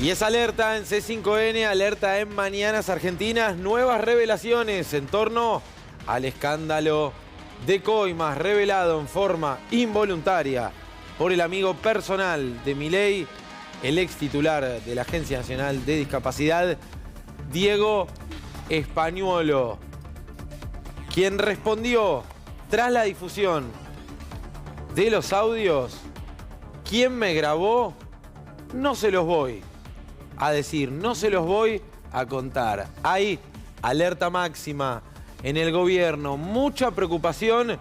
Y es alerta en C5N, alerta en Mañanas Argentinas, nuevas revelaciones en torno al escándalo de coimas revelado en forma involuntaria por el amigo personal de Milei, el ex titular de la Agencia Nacional de Discapacidad, Diego Españuolo, quien respondió tras la difusión de los audios: ¿quién me grabó? No se los voy a decir, no se los voy a contar. Hay alerta máxima en el gobierno, mucha preocupación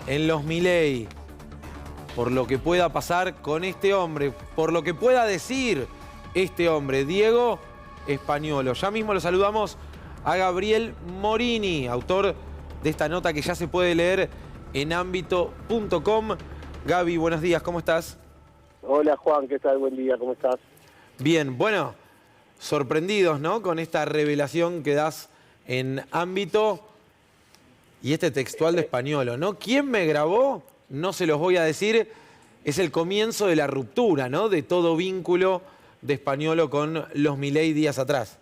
en los Milei por lo que pueda pasar con este hombre, por lo que pueda decir este hombre, Diego Españuolo. Ya mismo lo saludamos a Gabriel Morini, autor de esta nota que ya se puede leer en ámbito.com. Gaby, buenos días, ¿cómo estás? Hola Juan, ¿qué tal? Buen día, ¿cómo estás? Bien, bueno, sorprendidos, ¿no?, con esta revelación que das en ámbito y este textual de Españuolo, ¿no? ¿Quién me grabó? No se los voy a decir. Es el comienzo de la ruptura, ¿no?, de todo vínculo de Españuolo con los Milei días atrás.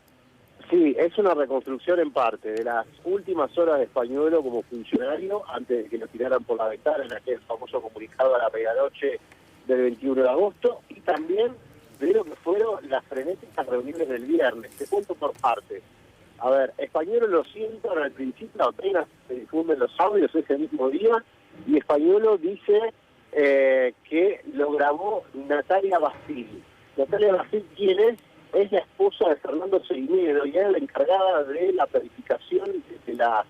Sí, es una reconstrucción en parte de las últimas horas de Españuolo como funcionario antes de que lo tiraran por la ventana en aquel famoso comunicado a la medianoche del 21 de agosto y también de lo que fueron las frenéticas reuniones del viernes. Te cuento por partes. A ver, Españuolo lo siento al principio, apenas se difunden los audios ese mismo día, y Españuolo dice que lo grabó Natalia Basile. Natalia Basile, ¿quién es? Es la esposa de Fernando Seguinedo y era la encargada de la verificación de las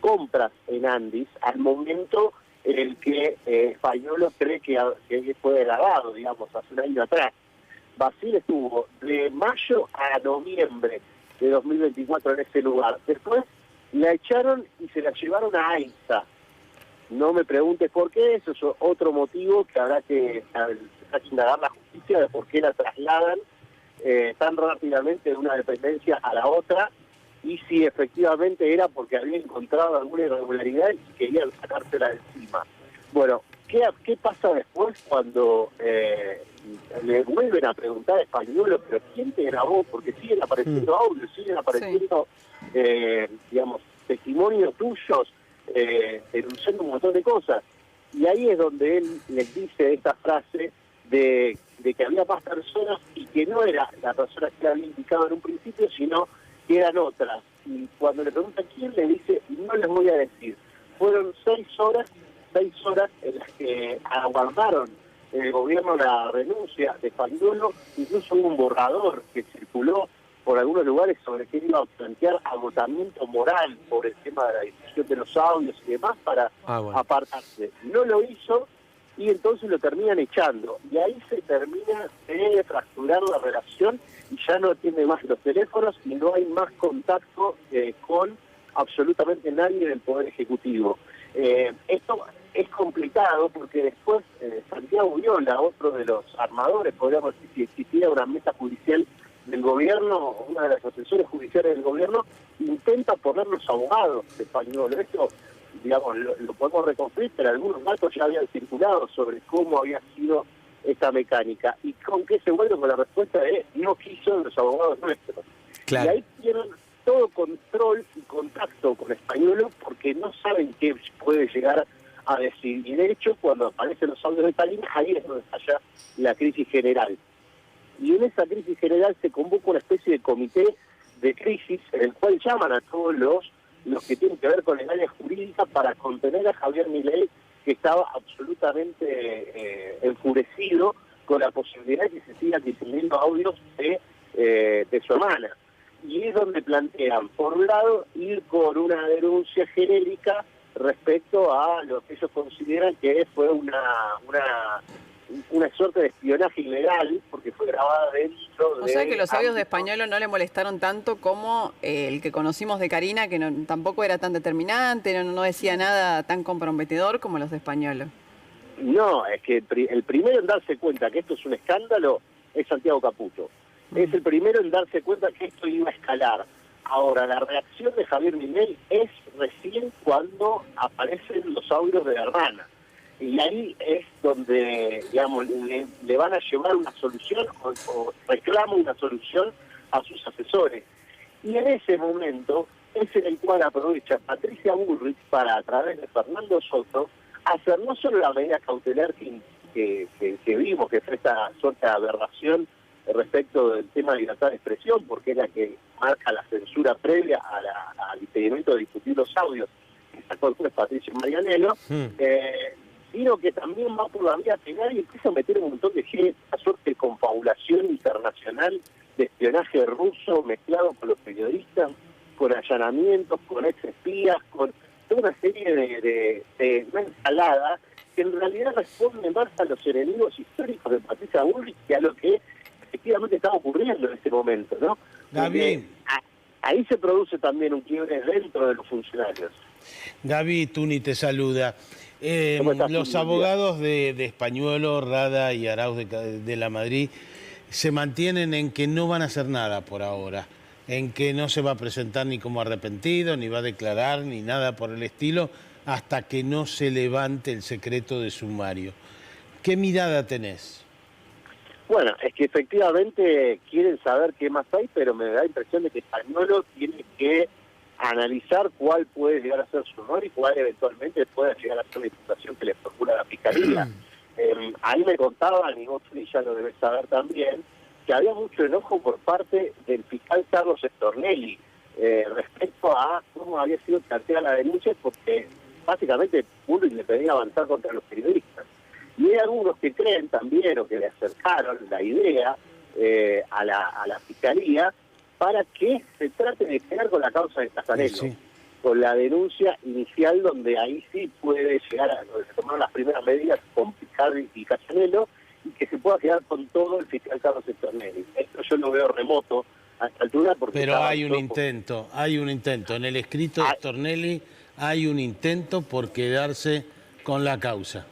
compras en Andis al momento en el que Españuolo cree que fue grabado, digamos, hace un año atrás. Basile estuvo de mayo a noviembre de 2024 en ese lugar. Después la echaron y se la llevaron a AISA. No me preguntes por qué, eso es otro motivo que habrá que indagar la justicia de por qué la trasladan tan rápidamente de una dependencia a la otra y si efectivamente era porque había encontrado alguna irregularidad y querían sacársela de encima. Bueno, ¿qué pasa después cuando le vuelven a preguntar a Españuolo, pero quién te grabó? Porque siguen apareciendo audios, siguen apareciendo, digamos, testimonios tuyos denunciando un montón de cosas. Y ahí es donde él les dice esta frase de que había más personas y que no era la persona que había indicado en un principio, sino que eran otras. Y cuando le preguntan quién, le dice, no les voy a decir. Fueron 6 horas en las que aguardaron el gobierno la renuncia de Españuolo. Incluso hubo un borrador que circuló por algunos lugares sobre que iba a plantear agotamiento moral por el tema de la difusión de los audios y demás para apartarse. No lo hizo y entonces lo terminan echando. Y ahí se termina de fracturar la relación y ya no atiende más los teléfonos y no hay más contacto con absolutamente nadie del Poder Ejecutivo. Esto es complicado porque después Santiago Viola, otro de los armadores, podríamos decir, si existiera una mesa judicial del gobierno, una de las asesores judiciales del gobierno, intenta poner los abogados de Españuolo. Esto, digamos, lo podemos reconstruir, pero algunos datos ya habían circulado sobre cómo había sido esta mecánica. ¿Y con qué se vuelve? Con la respuesta de no quiso los abogados nuestros. Claro. Y ahí tienen todo control y contacto con Españuolo porque no saben qué puede llegar a decir. Y de hecho, cuando aparecen los audios de Talín, ahí es donde está la crisis general. Y en esa crisis general se convoca una especie de comité de crisis en el cual llaman a todos los que tienen que ver con el área jurídica para contener a Javier Milei, que estaba absolutamente enfurecido con la posibilidad de que se sigan difundiendo audios de su hermana. Y es donde plantean, por un lado, ir con una denuncia genérica respecto a lo que ellos consideran que fue una suerte de espionaje ilegal, porque fue grabada dentro de... O sea que los audios de Españuolo no le molestaron tanto como el que conocimos de Karina, que tampoco era tan determinante, no decía nada tan comprometedor como los de Españuolo. No, es que el primero en darse cuenta que esto es un escándalo es Santiago Caputo. Es el primero en darse cuenta que esto iba a escalar. Ahora, la reacción de Javier Milei es recién cuando aparecen los audios de la hermana. y ahí es donde, digamos, le van a llevar una solución o reclama una solución a sus asesores. Y en ese momento es en el cual aprovecha Patricia Bullrich para, a través de Fernando Soto, hacer no solo la medida cautelar que vimos, que fue esta suerte de aberración respecto del tema de libertad de expresión, porque es la que marca la censura previa al impedimento de discutir los audios que sacó el juez Patricio Marianello, sino que también va por la vía penal y empieza a meter un montón de gente, una suerte de confabulación internacional de espionaje ruso mezclado con los periodistas, con allanamientos, con ex-espías, con toda una serie de una ensalada que en realidad responde más a los enemigos históricos de Patricia Bullrich que a lo que efectivamente está ocurriendo en este momento, ¿no? Gaby, ahí se produce también un quiebre dentro de los funcionarios. Gaby Tuni te saluda. ¿Cómo estás, Los Tuni? abogados de Españuelo, Rada y Arauz de la Madrid se mantienen en que no van a hacer nada por ahora, en que no se va a presentar ni como arrepentido, ni va a declarar, ni nada por el estilo, hasta que no se levante el secreto de sumario. ¿Qué mirada tenés? Bueno, es que efectivamente quieren saber qué más hay, pero me da la impresión de que Españuelo tiene que analizar cuál puede llegar a ser su honor y cuál eventualmente pueda llegar a ser la imputación que le procura la Fiscalía. Ahí me contaban, y vos ya lo debes saber también, que había mucho enojo por parte del fiscal Carlos Stornelli respecto a cómo había sido planteada la denuncia, porque básicamente Bullrich le pedía avanzar contra los periodistas. Y hay algunos que creen también, o que le acercaron la idea a la Fiscalía, para que se trate de quedar con la causa de Casanello, Sí. con la denuncia inicial, donde ahí sí puede llegar a donde se tomaron las primeras medidas con Picardi y Casanello, y que se pueda quedar con todo el fiscal Carlos Stornelli. Esto yo lo veo remoto a esta altura, porque Pero ya hay un avanzó intento. En el escrito de Stornelli hay un intento por quedarse con la causa.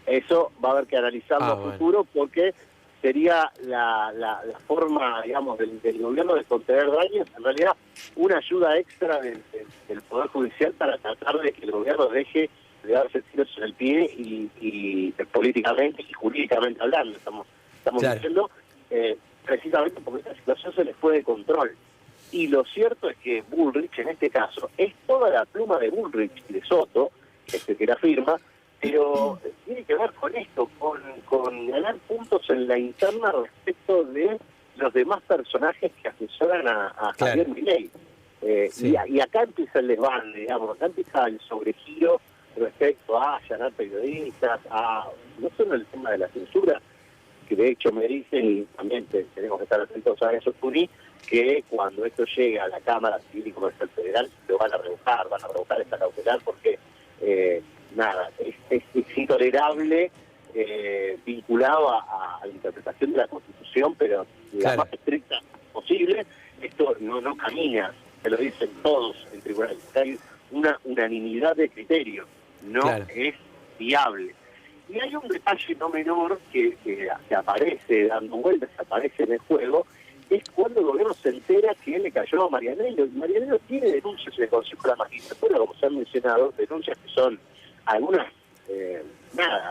Eso va a haber que analizarlo a bueno. futuro, porque sería la forma, digamos, del gobierno de contener daños, en realidad una ayuda extra del Poder Judicial para tratar de que el gobierno deje de darse tiros en el pie y políticamente y jurídicamente hablando, estamos Claro. diciendo, precisamente porque esta situación se les fue de control. Y lo cierto es que Bullrich, en este caso, es toda la pluma de Bullrich y de Soto, que la firma, pero tiene que ver con esto, con ganar puntos en la interna respecto de los demás personajes que asesoran a Claro. Javier Milei. Sí. Y acá empieza el desbande, digamos, acá empieza el sobregiro respecto a allanar periodistas, a no solo el tema de la censura, que de hecho me dicen, y también tenemos que estar atentos a eso, Tuni, que cuando esto llegue a la Cámara Civil y Comercial Federal, lo van a revocar esta cautelar, porque nada, es intolerable vinculado a la interpretación de la Constitución, pero la Claro. más estricta posible. Esto no camina, se lo dicen todos en tribunales. Hay una unanimidad de criterio, no Claro. es viable. Y hay un detalle no menor que aparece dando vueltas, aparece en el juego, es cuando el gobierno se entera que le cayó a Marianello. Y Marianello tiene denuncias en el Consejo de la Magistratura, como se han mencionado, denuncias que son algunas,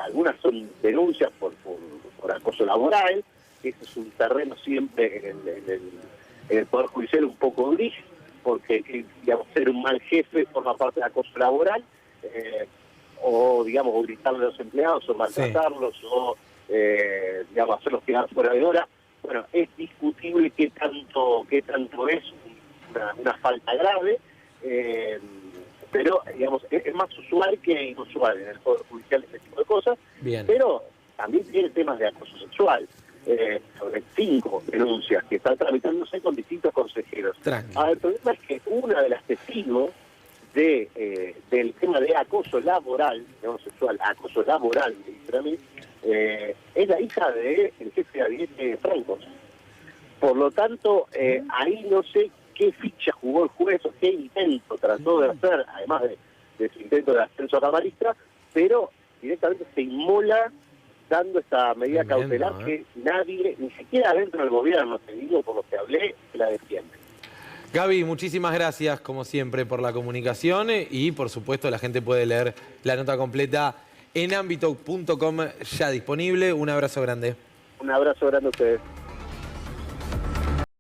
algunas son denuncias por acoso laboral, que ese es un terreno siempre en el Poder Judicial un poco gris, porque digamos, ser un mal jefe forma parte de acoso laboral, o digamos, o gritarle a los empleados, o maltratarlos, o digamos, hacerlos quedar fuera de hora. Bueno, es discutible qué tanto es una falta grave, pero digamos, es más usual que inusual en el Poder Judicial este tipo de cosas. Bien. Pero también tiene temas de acoso sexual, sobre 5 denuncias que están tramitándose con distintos consejeros. Tranqui. El problema es que una de las testigos del tema de acoso laboral, no sexual, acoso laboral, me dicen a mí, es la hija del jefe de gabinete Franco. Por lo tanto, ahí no sé qué ficha jugó el juez o qué intento trató de hacer, además de su intento de ascenso a camarista, pero directamente se inmola dando esta medida Tremendo, cautelar que nadie, ni siquiera dentro del gobierno, te digo por lo que hablé, se la defiende. Gaby, muchísimas gracias, como siempre, por la comunicación y, por supuesto, la gente puede leer la nota completa en ambito.com ya disponible. Un abrazo grande. Un abrazo grande a ustedes.